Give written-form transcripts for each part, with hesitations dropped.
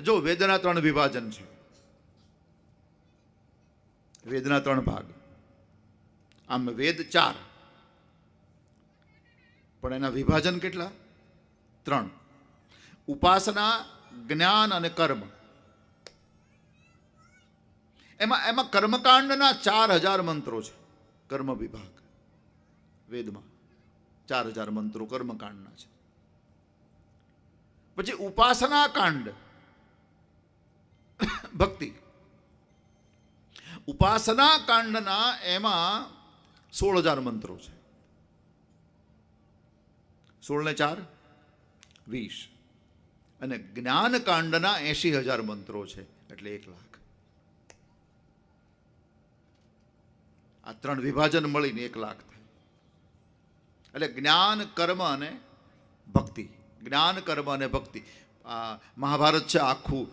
જો વેદના 3 વિભાજન છે, વેદના 3 ભાગ. આમ વેદ 4, પણ એના વિભાજન કેટલા? 3. ઉપાસના, જ્ઞાન અને કર્મ. એમાં કર્મકાંડના 4000 મંત્રો છે. કર્મ વિભાગ વેદમાં 4000 મંત્રો કર્મકાંડના છે. પછી ઉપાસના કાંડ, ભક્તિ. ઉપાસના કાંડના એમાં 16000 મંત્રો છે. 16 ને 4 20. અને જ્ઞાન કાંડના 80000 મંત્રો છે, એટલે 1 લાખ. આ 3 વિભાજન મળીને 1 લાખ થાય. એટલે જ્ઞાન, કર્મ અને ભક્તિ. જ્ઞાન, કર્મ અને ભક્તિ. મહાભારત છે આખું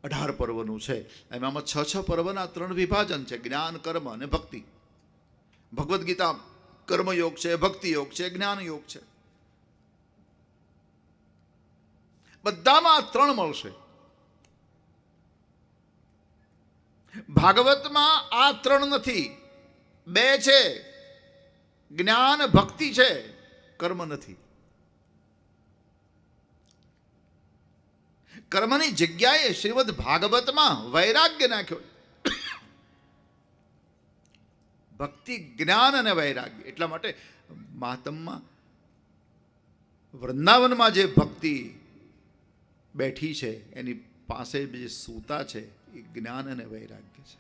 18 પર્વનું છે. એમાં 6 પર્વના 3 વિભાજન છે, જ્ઞાન, કર્મ અને ભક્તિ. ભગવદ્ ગીતા કર્મયોગ છે, ભક્તિ યોગ છે, જ્ઞાન યોગ છે. બધામાં 3 મળશે. ભાગવતમાં આ 3 નથી, 2 છે. જ્ઞાન ભક્તિ છે, કર્મ નથી. કર્મની જગ્યાએ શ્રીમદ ભાગવતમાં વૈરાગ્ય નાખ્યો. ભક્તિ, જ્ઞાન અને વૈરાગ્ય. એટલા માટે મહાત્મમાં વૃંદાવનમાં જે ભક્તિ બેઠી છે, એની પાસે જે સૂતા છે, એ જ્ઞાન અને વૈરાગ્ય છે.